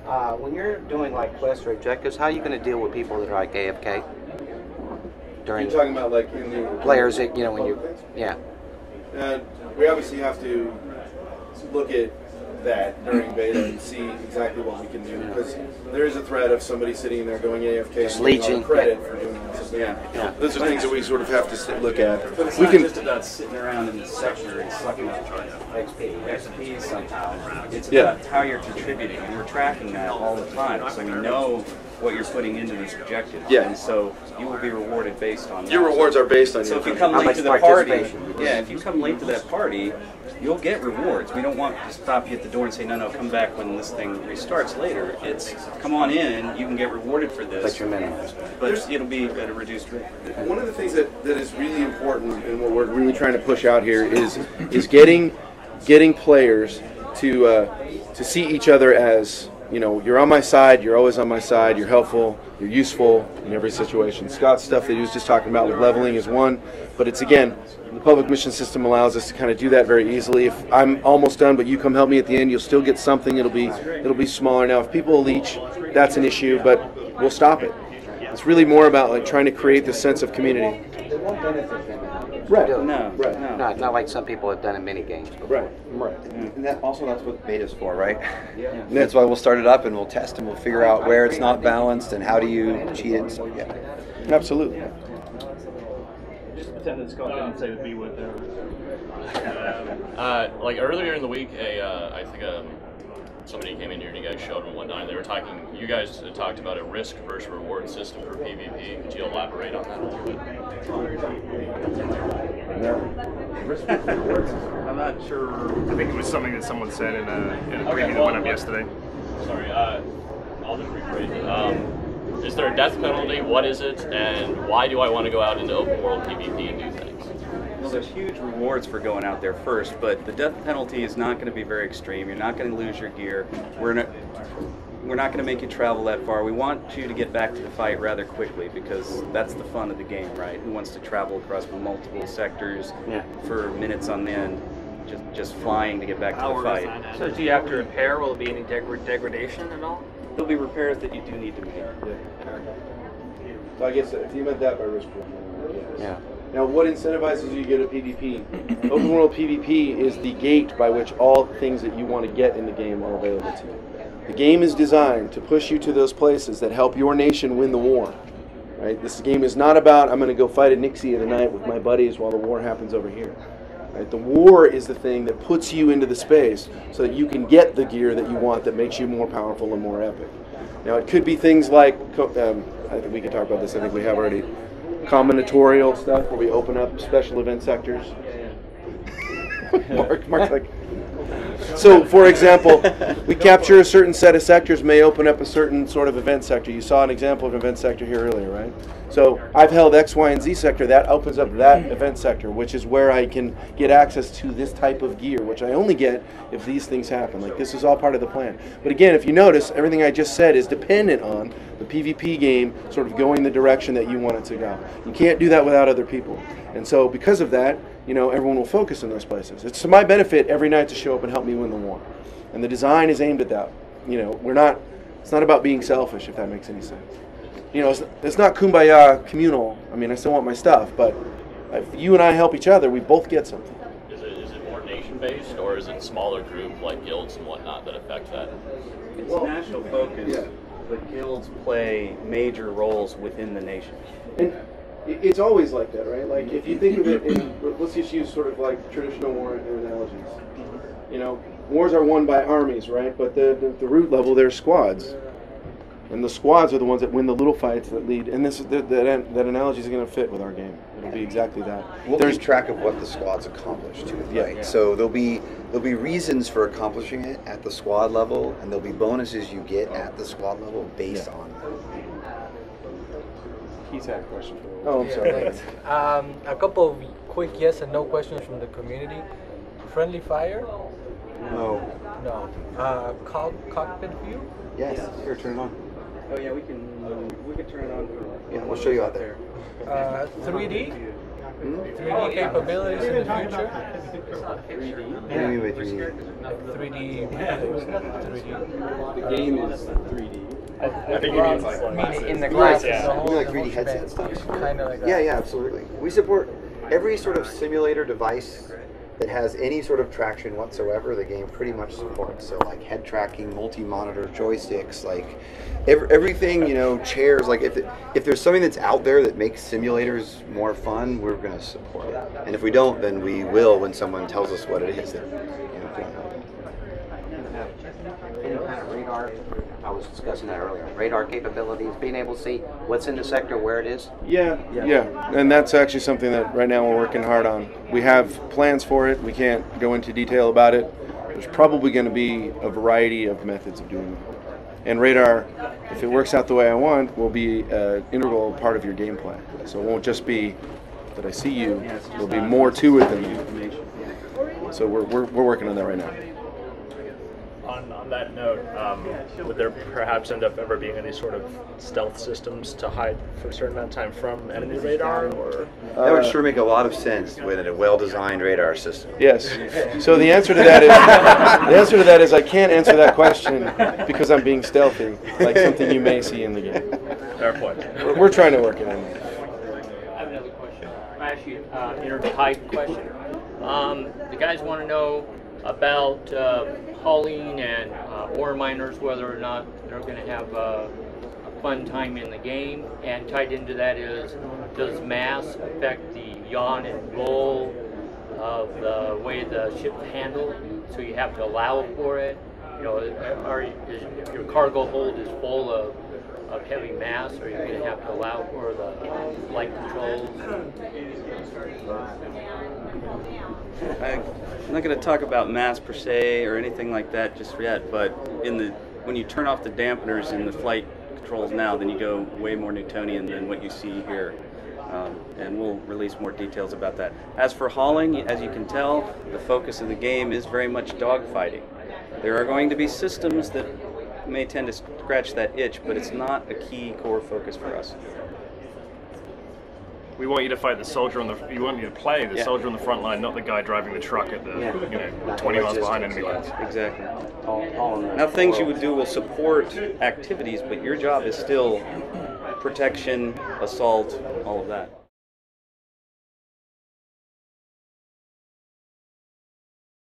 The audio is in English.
When you're doing like quests or objectives, how are you going to deal with people that are like AFK? During You're talking about like in the players that, you know, when you, yeah. We obviously have to look at that during beta and see exactly what we can do, because there is a threat of somebody sitting there going AFK Just and getting all leeching. the credit for doing this. Yeah. Those are things that we sort of have to look at. But it's We not can just about sitting around in the sector and sucking up XP somehow. It's Yeah. about how you're contributing, and we're tracking that all the time, so we know what you're putting into this objective. Yeah. And so you will be rewarded based on that. Your rewards are based on So your if you come How late much to the party, participation. yeah, if you come late to that party, you'll get rewards. We don't want to stop you at the door and say, no, come back when this thing restarts later. It's, come on in, you can get rewarded for this. But you're minimum. But it'll be at a reduced rate. One of the things that is really important and what we're really trying to push out here is getting players to see each other as, you know, you're on my side, you're always on my side, you're helpful, you're useful in every situation. Scott's stuff that he was just talking about with leveling is one, but it's, again, the public mission system allows us to kind of do that very easily. If I'm almost done, but you come help me at the end, you'll still get something. It'll be smaller. Now, if people leech, that's an issue, but we'll stop it. It's really more about like trying to create this sense of community. They won't benefit them. Right. No, Right. no. Not like some people have done in mini games before. Right. And that's what beta's for, right? Yeah. And that's why we'll start it up and we'll test and we'll figure out where it's not balanced and how do you cheat it. So yeah. Absolutely. Attendants go ahead and say with me what they're. Like earlier in the week, I think somebody came in here and you guys showed them one night. They were talking. You guys talked about a risk versus reward system for PvP. Could you elaborate on that a little bit? I'm not sure. I think it was something that someone said in a preview that went up yesterday. Sorry, I'll just rephrase it. Is there a death penalty? What is it? And why do I want to go out into open world PvP and do things? Well, there's huge rewards for going out there first, but the death penalty is not going to be very extreme. You're not going to lose your gear. We're not going to make you travel that far. We want you to get back to the fight rather quickly because that's the fun of the game, right? Who wants to travel across multiple sectors for minutes on end, just flying to get back to the fight? So do you have to repair? Will there be any degradation at all? There'll be repairs that you do need to make. So I guess if you meant that by risk reward, yes. Yeah. Now, what incentivizes you to get a PvP? Open world PvP is the gate by which all things that you want to get in the game are available to you. The game is designed to push you to those places that help your nation win the war. Right? This game is not about I'm going to go fight a Nixie tonight with my buddies while the war happens over here. Right? The war is the thing that puts you into the space so that you can get the gear that you want that makes you more powerful and more epic. Now, it could be things like, I think we can talk about this, I think we have already, combinatorial stuff where we open up special event sectors. Mark's like... So, for example, we capture a certain set of sectors, may open up a certain sort of event sector. You saw an example of an event sector here earlier, right? So I've held X, Y, and Z sector. That opens up that event sector, which is where I can get access to this type of gear, which I only get if these things happen. Like, this is all part of the plan. But again, if you notice, everything I just said is dependent on the PvP game sort of going the direction that you want it to go. You can't do that without other people. And so because of that, you know, everyone will focus in those places. It's to my benefit every night to show up and help me win the war. And the design is aimed at that. You know, it's not about being selfish, if that makes any sense. You know, it's not kumbaya communal. I mean, I still want my stuff, but if you and I help each other, we both get something. Is it more nation-based, or is it smaller group like guilds and whatnot that affect that? It's national focus, but guilds play major roles within the nation. And it's always like that, right? Like, if you think of it in, let's just use sort of like traditional war analogies. You know, wars are won by armies, right? But the root level, they're squads. And the squads are the ones that win the little fights that lead. And that analogy is going to fit with our game. It'll be exactly that. We'll keep track of what the squad's accomplished too, right? Yeah. So there'll be reasons for accomplishing it at the squad level, and there'll be bonuses you get at the squad level based on that. He's had a question for you. Oh, I'm sorry. A couple of quick yes and no questions from the community. Friendly fire? No. No. Cockpit view? Yes. Here, turn it on. Oh yeah, we can turn it on. Yeah, we'll show you out there. 3D? 3D capabilities in the future? What do you mean by 3D? 3D. The game is 3D. I think you mean like In the glasses. Yeah. The whole, You mean like the 3D whole headset shebang. stuff? Kind of like that. Yeah, absolutely. We support every sort of simulator device that has any sort of traction whatsoever. The game pretty much supports. So like head tracking, multi-monitor joysticks, like everything, you know, chairs. Like if there's something that's out there that makes simulators more fun, we're going to support it. And if we don't, then we will when someone tells us what it is that, you know, can help. Any kind of radar, I was discussing that earlier, radar capabilities, being able to see what's in the sector, where it is. Yeah, and that's actually something that right now we're working hard on. We have plans for it. We can't go into detail about it. There's probably going to be a variety of methods of doing it. And radar, if it works out the way I want, will be an integral part of your gameplay. So it won't just be that I see you. There'll be more to it than that. So we're working on that right now. On that note, would there perhaps end up ever being any sort of stealth systems to hide for a certain amount of time from enemy radar? Or That would sure make a lot of sense with a well-designed radar system. Yes. So the answer to that is I can't answer that question because I'm being stealthy, like something you may see in the game. fair point. We're trying to work it in. I have another question. Actually, intertype question. The guys want to know about hauling and ore miners, whether or not they're going to have a fun time in the game. And tied into that is, does mass affect the yaw and roll of the way the ship's handled? So you have to allow for it. You know, if your cargo hold is full of heavy mass, or you're going to have to allow for the flight controls? I'm not going to talk about mass per se or anything like that just yet, but when you turn off the dampeners in the flight controls now, then you go way more Newtonian than what you see here. And we'll release more details about that. As for hauling, as you can tell, the focus of the game is very much dogfighting. There are going to be systems that may tend to scratch that itch, but it's not a key core focus for us. We want you to fight the soldier on the. We want you to play the soldier on the front line, not the guy driving the truck at the 20 miles behind enemy lines. Exactly. Now, things you would do will support activities, but your job is still protection, assault, all of that.